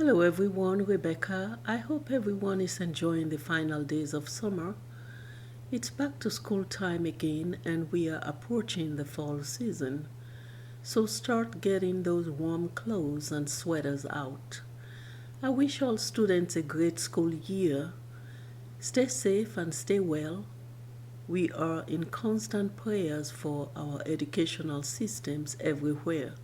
Hello everyone, Rebecca. I hope everyone is enjoying the final days of summer. It's back to school time again and we are approaching the fall season. So start getting those warm clothes and sweaters out. I wish all students a great school year. Stay safe and stay well. We are in constant prayers for our educational systems everywhere.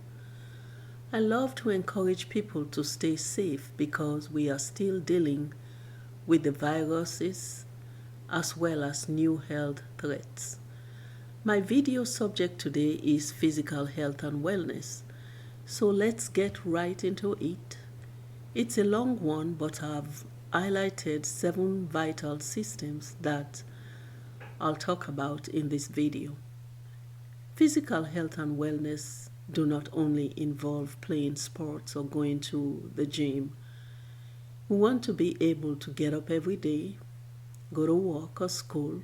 I love to encourage people to stay safe because we are still dealing with the viruses as well as new health threats. My video subject today is physical health and wellness, so let's get right into it. It's a long one, but I've highlighted 7 vital systems that I'll talk about in this video. Physical health and wellness do not only involve playing sports or going to the gym. We want to be able to get up every day, go to work or school,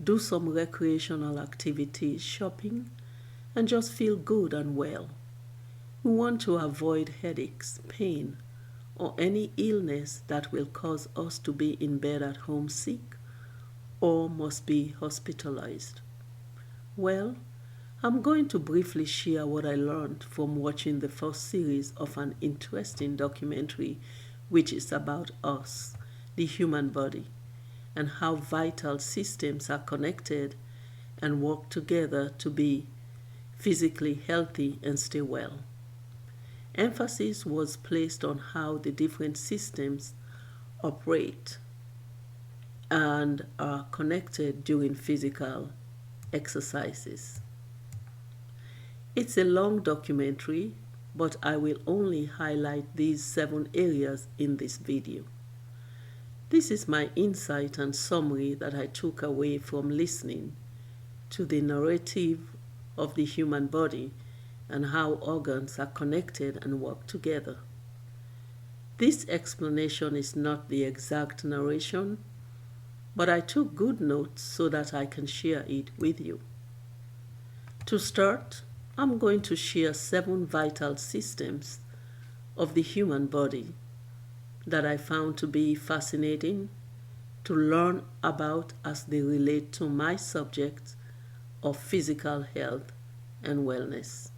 do some recreational activities, shopping, and just feel good and well. We want to avoid headaches, pain, or any illness that will cause us to be in bed at home sick or must be hospitalized. Well, I'm going to briefly share what I learned from watching the first series of an interesting documentary which is about us, the human body, and how vital systems are connected and work together to be physically healthy and stay well. Emphasis was placed on how the different systems operate and are connected during physical exercises. It's a long documentary, but I will only highlight these 7 areas in this video. This is my insight and summary that I took away from listening to the narrative of the human body and how organs are connected and work together. This explanation is not the exact narration, but I took good notes so that I can share it with you. To start, I'm going to share 7 vital systems of the human body that I found to be fascinating to learn about as they relate to my subject of physical health and wellness.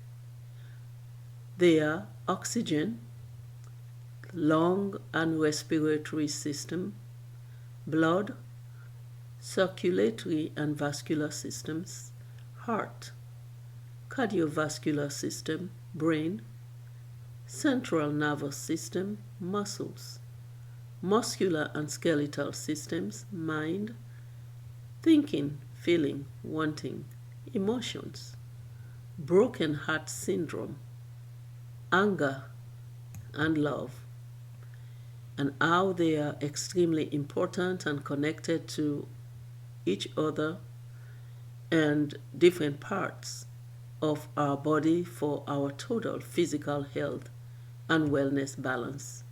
They are oxygen, lung and respiratory system, blood, circulatory and vascular systems, heart, cardiovascular system, brain, central nervous system, muscles, muscular and skeletal systems, mind, thinking, feeling, wanting, emotions, broken heart syndrome, anger, and love, and how they are extremely important and connected to each other and different parts of our body for our total physical health and wellness balance.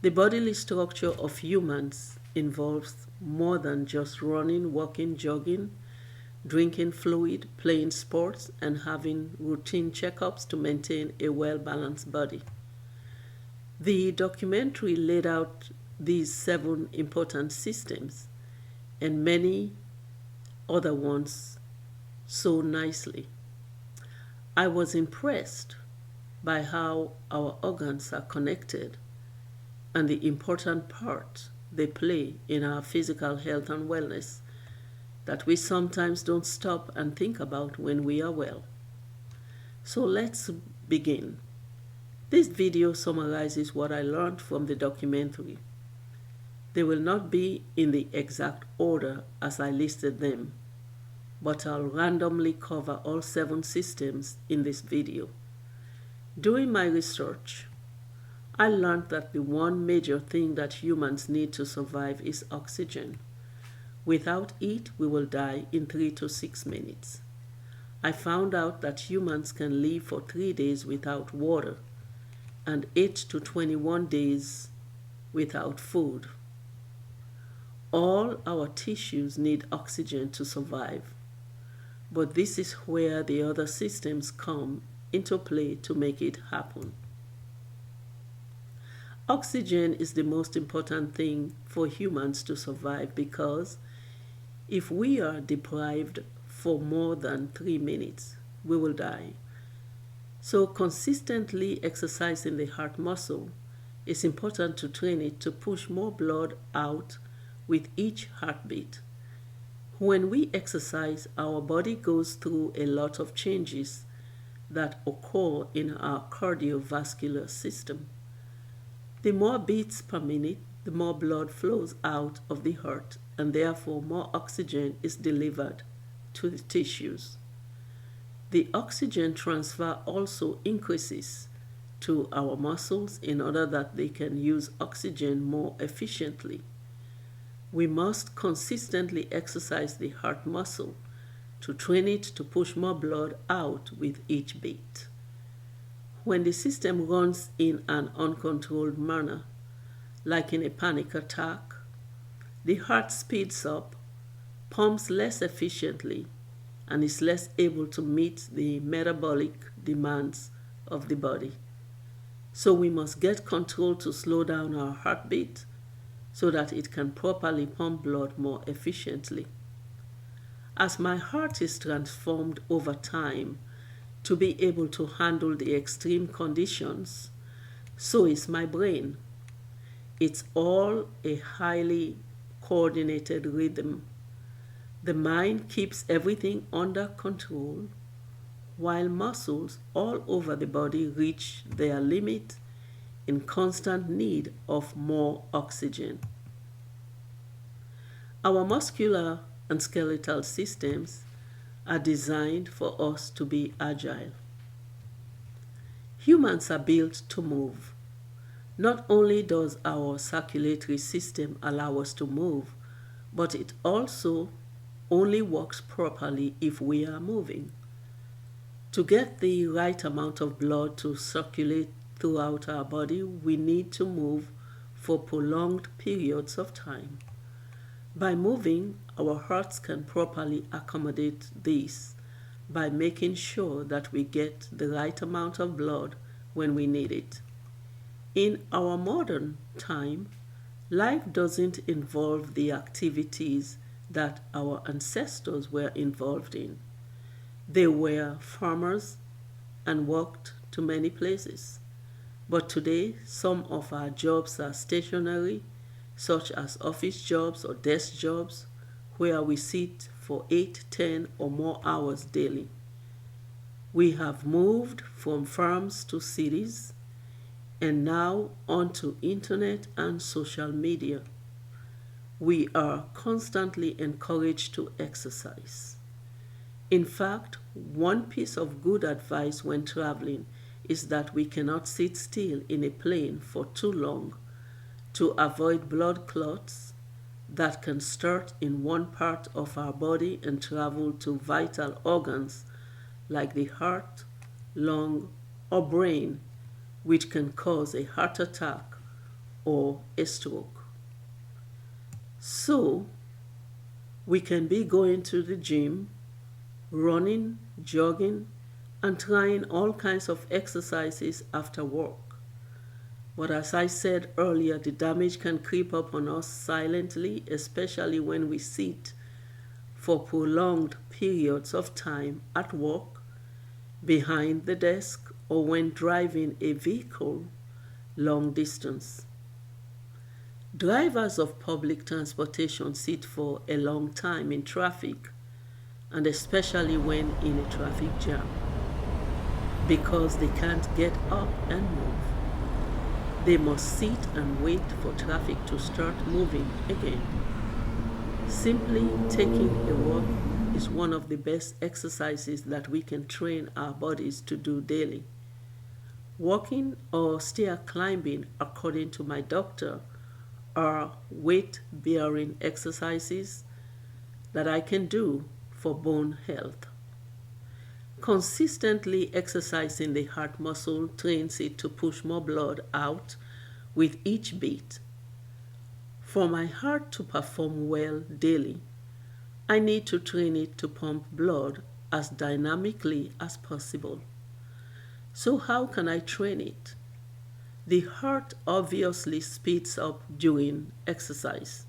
The bodily structure of humans involves more than just running, walking, jogging, drinking fluid, playing sports, and having routine checkups to maintain a well-balanced body. The documentary laid out these 7 important systems and many other ones so nicely. I was impressed by how our organs are connected and the important part they play in our physical health and wellness that we sometimes don't stop and think about when we are well. So let's begin. This video summarizes what I learned from the documentary. They will not be in the exact order as I listed them, but I'll randomly cover all 7 systems in this video. Doing my research, I learned that the one major thing that humans need to survive is oxygen. Without it, we will die in 3 to 6 minutes. I found out that humans can live for 3 days without water and 8 to 21 days without food. All our tissues need oxygen to survive. But this is where the other systems come into play to make it happen. Oxygen is the most important thing for humans to survive because if we are deprived for more than 3 minutes, we will die. So consistently exercising the heart muscle is important to train it to push more blood out with each heartbeat. When we exercise, our body goes through a lot of changes that occur in our cardiovascular system. The more beats per minute, the more blood flows out of the heart, and therefore more oxygen is delivered to the tissues. The oxygen transfer also increases to our muscles in order that they can use oxygen more efficiently. We must consistently exercise the heart muscle to train it to push more blood out with each beat. When the system runs in an uncontrolled manner, like in a panic attack, the heart speeds up, pumps less efficiently, and is less able to meet the metabolic demands of the body. So we must get control to slow down our heartbeat so that it can properly pump blood more efficiently. As my heart is transformed over time to be able to handle the extreme conditions, so is my brain. It's all a highly coordinated rhythm. The mind keeps everything under control, while muscles all over the body reach their limit in constant need of more oxygen. Our muscular and skeletal systems are designed for us to be agile. Humans are built to move. Not only does our circulatory system allow us to move, but it also only works properly if we are moving. To get the right amount of blood to circulate throughout our body, we need to move for prolonged periods of time. By moving, our hearts can properly accommodate this by making sure that we get the right amount of blood when we need it. In our modern time, life doesn't involve the activities that our ancestors were involved in. They were farmers and worked to many places. But today, some of our jobs are stationary, such as office jobs or desk jobs, where we sit for 8, 10, or more hours daily. We have moved from farms to cities and now onto internet and social media. We are constantly encouraged to exercise. In fact, one piece of good advice when traveling is that we cannot sit still in a plane for too long to avoid blood clots that can start in one part of our body and travel to vital organs like the heart, lung, or brain, which can cause a heart attack or a stroke. So, we can be going to the gym, running, jogging, and trying all kinds of exercises after work. But as I said earlier, the damage can creep up on us silently, especially when we sit for prolonged periods of time at work, behind the desk, or when driving a vehicle long distance. Drivers of public transportation sit for a long time in traffic, and especially when in a traffic jam, because they can't get up and move. They must sit and wait for traffic to start moving again. Simply taking a walk is one of the best exercises that we can train our bodies to do daily. Walking or stair climbing, according to my doctor, are weight-bearing exercises that I can do for bone health. Consistently exercising the heart muscle trains it to push more blood out with each beat. For my heart to perform well daily, I need to train it to pump blood as dynamically as possible. So how can I train it? The heart obviously speeds up during exercise.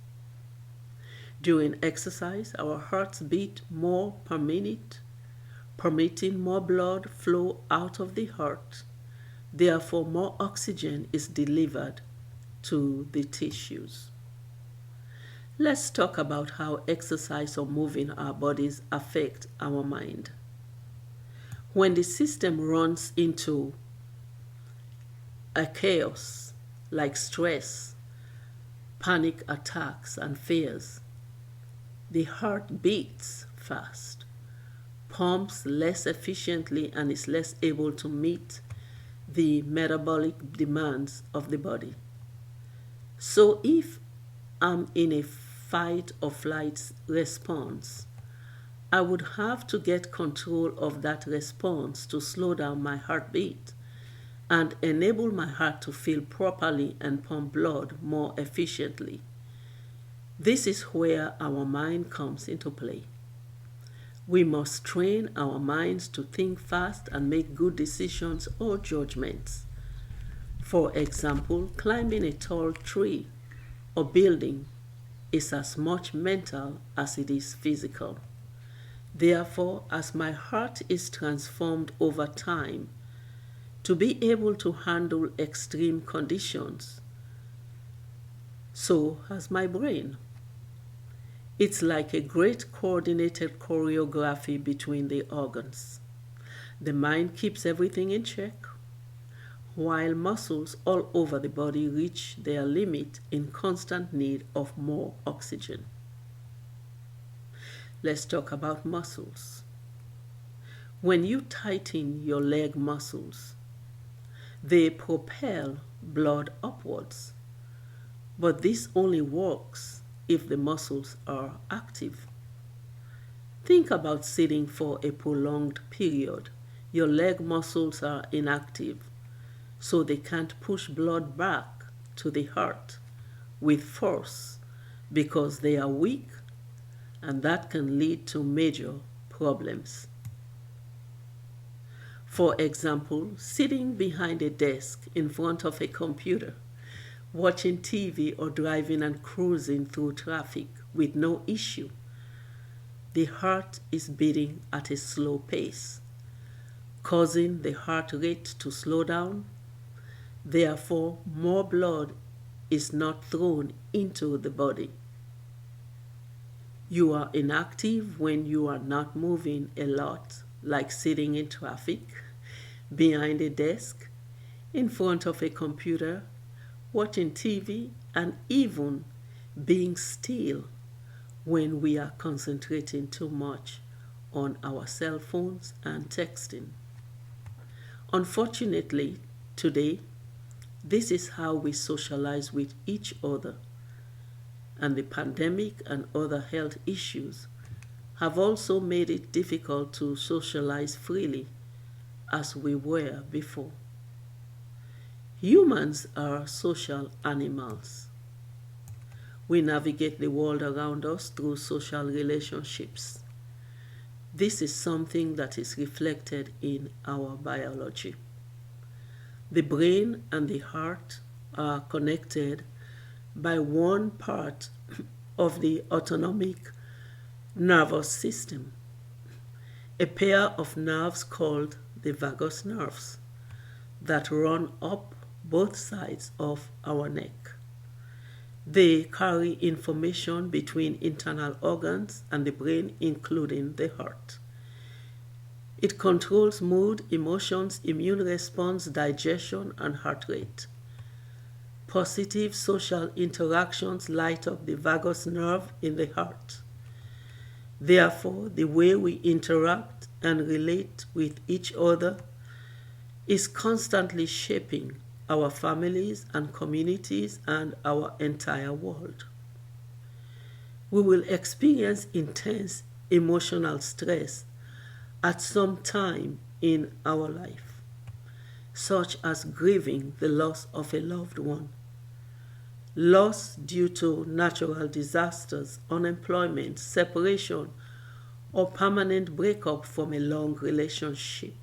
During exercise, our hearts beat more per minute, permitting more blood flow out of the heart. Therefore, more oxygen is delivered to the tissues. Let's talk about how exercise or moving our bodies affect our mind. When the system runs into a chaos like stress, panic attacks, and fears, the heart beats fast, pumps less efficiently, and is less able to meet the metabolic demands of the body. So if I'm in a fight or flight response, I would have to get control of that response to slow down my heartbeat and enable my heart to feel properly and pump blood more efficiently. This is where our mind comes into play. We must train our minds to think fast and make good decisions or judgments. For example, climbing a tall tree or building is as much mental as it is physical. Therefore, as my heart is transformed over time to be able to handle extreme conditions, so has my brain. It's like a great coordinated choreography between the organs. The mind keeps everything in check, while muscles all over the body reach their limit in constant need of more oxygen. Let's talk about muscles. When you tighten your leg muscles, they propel blood upwards, but this only works if the muscles are active. Think about sitting for a prolonged period. Your leg muscles are inactive, so they can't push blood back to the heart with force because they are weak, and that can lead to major problems. For example, sitting behind a desk in front of a computer, watching TV or driving and cruising through traffic with no issue. The heart is beating at a slow pace, causing the heart rate to slow down. Therefore, more blood is not thrown into the body. You are inactive when you are not moving a lot, like sitting in traffic, behind a desk, in front of a computer, watching TV, and even being still when we are concentrating too much on our cell phones and texting. Unfortunately, today, this is how we socialize with each other, and the pandemic and other health issues have also made it difficult to socialize freely as we were before. Humans are social animals. We navigate the world around us through social relationships. This is something that is reflected in our biology. The brain and the heart are connected by one part of the autonomic nervous system, a pair of nerves called the vagus nerves that run up both sides of our neck. They carry information between internal organs and the brain, including the heart. It controls mood, emotions, immune response, digestion, and heart rate. Positive social interactions light up the vagus nerve in the heart. Therefore, the way we interact and relate with each other is constantly shaping our families and communities and our entire world. We will experience intense emotional stress at some time in our life, such as grieving the loss of a loved one, loss due to natural disasters, unemployment, separation, or permanent breakup from a long relationship.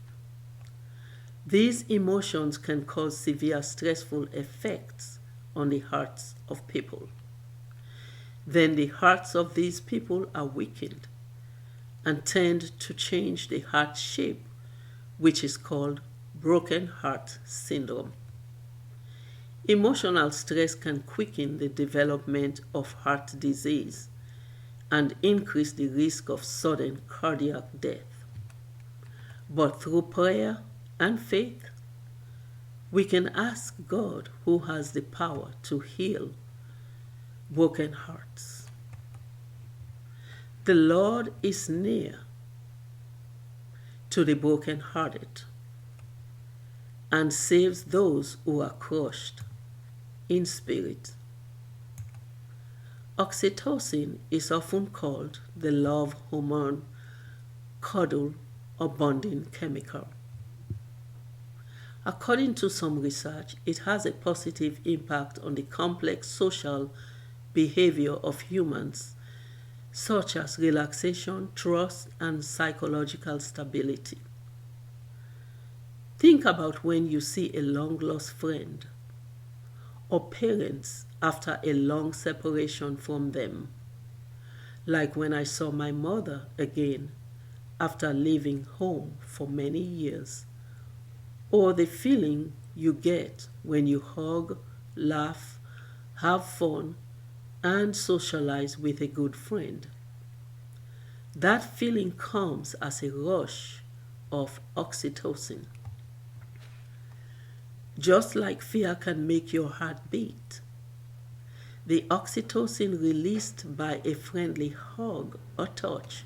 These emotions can cause severe stressful effects on the hearts of people. Then the hearts of these people are weakened and tend to change the heart shape, which is called broken heart syndrome. Emotional stress can quicken the development of heart disease and increase the risk of sudden cardiac death. But through prayer and faith, we can ask God, who has the power to heal broken hearts. The Lord is near to the brokenhearted and saves those who are crushed in spirit. Oxytocin is often called the love hormone, cuddle, or bonding chemical. According to some research, it has a positive impact on the complex social behavior of humans, such as relaxation, trust, and psychological stability. Think about when you see a long-lost friend or parents after a long separation from them, like when I saw my mother again after leaving home for many years, or the feeling you get when you hug, laugh, have fun, and socialize with a good friend. That feeling comes as a rush of oxytocin. Just like fear can make your heart beat, the oxytocin released by a friendly hug or touch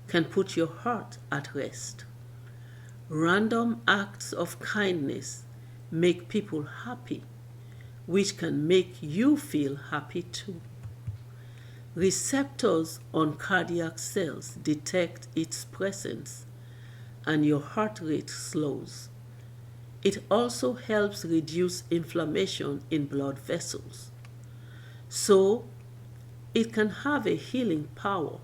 can put your heart at rest. Random acts of kindness make people happy, which can make you feel happy too. Receptors on cardiac cells detect its presence and your heart rate slows. It also helps reduce inflammation in blood vessels. So, it can have a healing power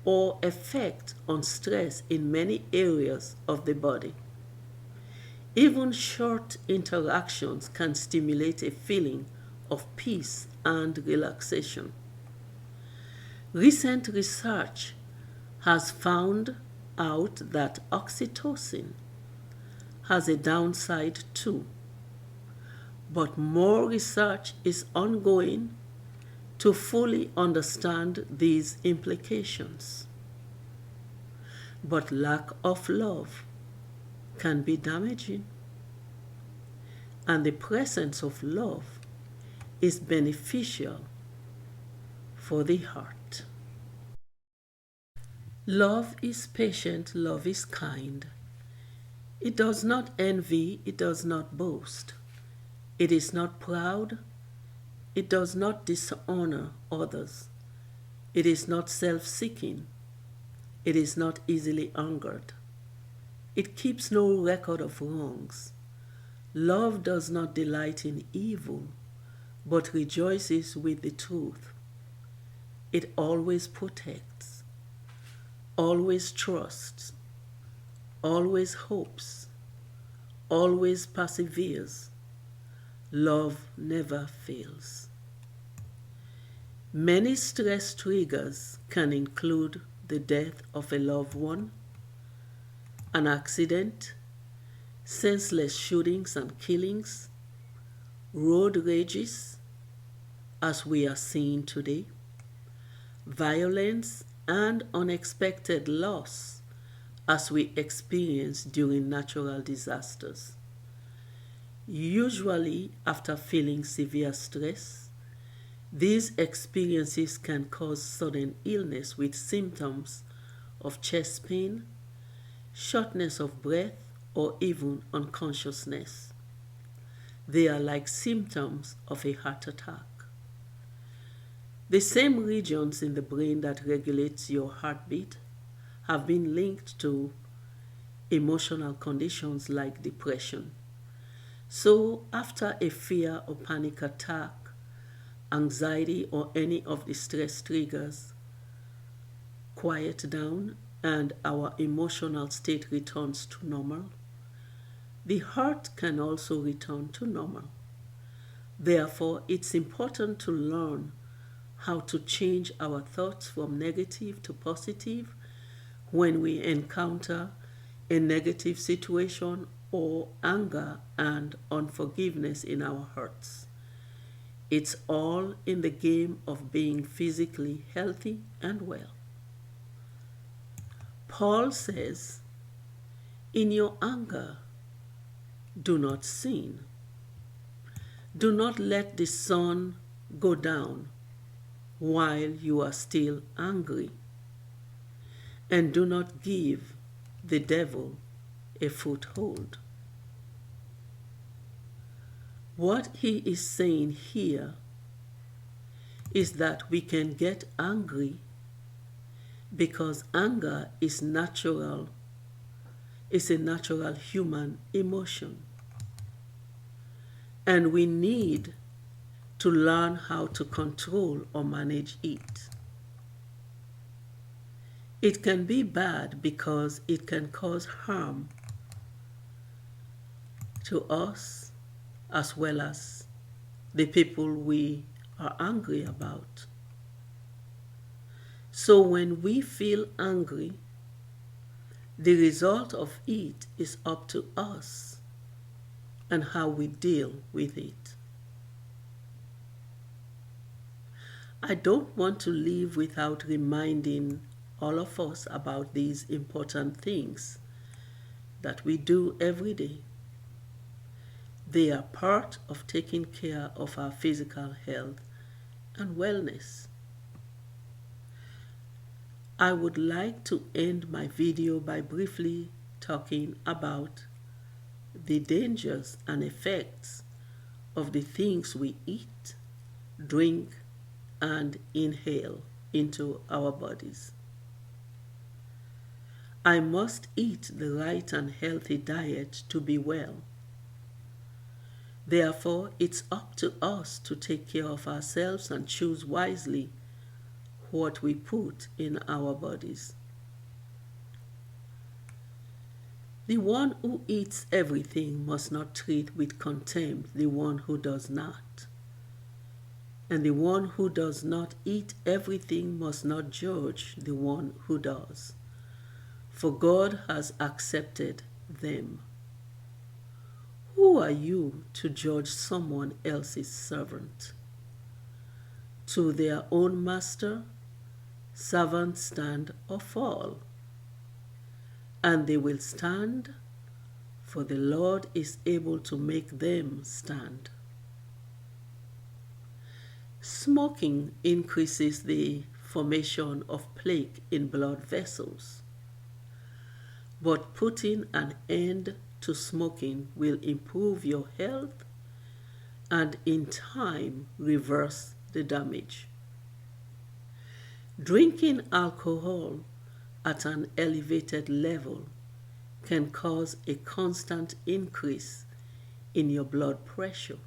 or effect on stress in many areas of the body. Even short interactions can stimulate a feeling of peace and relaxation. Recent research has found out that oxytocin has a downside too, but more research is ongoing to fully understand these implications. But lack of love can be damaging, and the presence of love is beneficial for the heart. Love is patient, love is kind. It does not envy, it does not boast. It is not proud, it does not dishonor others. It is not self-seeking, it is not easily angered. It keeps no record of wrongs. Love does not delight in evil, but rejoices with the truth. It always protects, always trusts, always hopes, always perseveres. Love never fails. Many stress triggers can include the death of a loved one, an accident, senseless shootings and killings, road rages, as we are seeing today, violence, and unexpected loss, as we experience during natural disasters. Usually, after feeling severe stress, these experiences can cause sudden illness with symptoms of chest pain, shortness of breath, or even unconsciousness. They are like symptoms of a heart attack. The same regions in the brain that regulates your heartbeat have been linked to emotional conditions like depression. So, after a fear or panic attack, anxiety, or any of the stress triggers quiet down and our emotional state returns to normal, the heart can also return to normal. Therefore, it's important to learn how to change our thoughts from negative to positive when we encounter a negative situation or anger and unforgiveness in our hearts. It's all in the game of being physically healthy and well. Paul says, "In your anger, do not sin. Do not let the sun go down while you are still angry, and do not give the devil a foothold." What he is saying here is that we can get angry because anger is natural, it's a natural human emotion. And we need to learn how to control or manage it. It can be bad because it can cause harm to us as well as the people we are angry about. So when we feel angry, the result of it is up to us and how we deal with it. I don't want to leave without reminding all of us about these important things that we do every day. They are part of taking care of our physical health and wellness. I would like to end my video by briefly talking about the dangers and effects of the things we eat, drink, and inhale into our bodies. I must eat the right and healthy diet to be well. Therefore, it's up to us to take care of ourselves and choose wisely what we put in our bodies. The one who eats everything must not treat with contempt the one who does not. And the one who does not eat everything must not judge the one who does, for God has accepted them. Who are you to judge someone else's servant? To their own master, servants stand or fall, and they will stand, for the Lord is able to make them stand. Smoking increases the formation of plaque in blood vessels, but putting an end to smoking will improve your health and in time reverse the damage. Drinking alcohol at an elevated level can cause a constant increase in your blood pressure.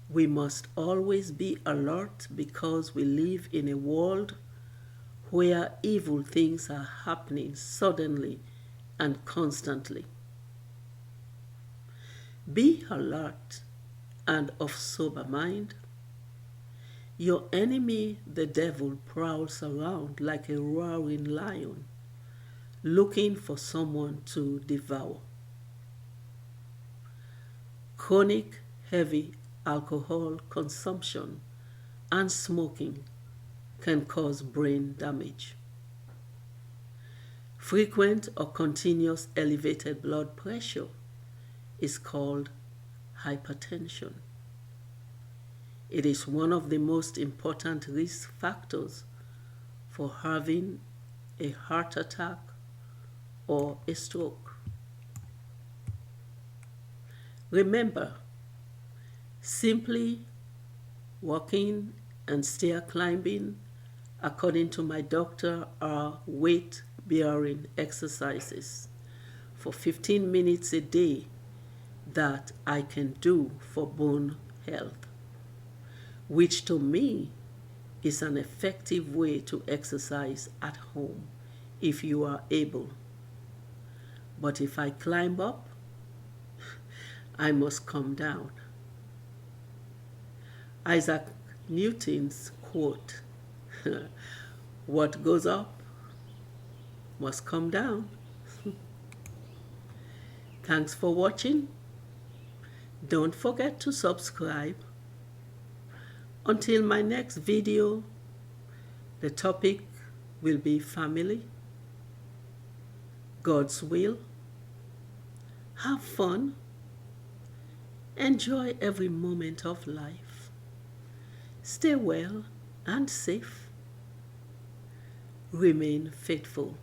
We must always be alert because we live in a world where evil things are happening suddenly and constantly. Be alert and of sober mind. Your enemy, the devil, prowls around like a roaring lion, looking for someone to devour. Chronic heavy alcohol consumption and smoking can cause brain damage. Frequent or continuous elevated blood pressure is called hypertension. It is one of the most important risk factors for having a heart attack or a stroke. Remember, simply walking and stair climbing, according to my doctor, are weight-bearing exercises for 15 minutes a day that I can do for bone health, which to me is an effective way to exercise at home if you are able. But if I climb up, I must come down. Isaac Newton's quote, what goes up must come down. Thanks for watching. Don't forget to subscribe. Until my next video, the topic will be family, God's will. Have fun. Enjoy every moment of life. Stay well and safe. Remain faithful.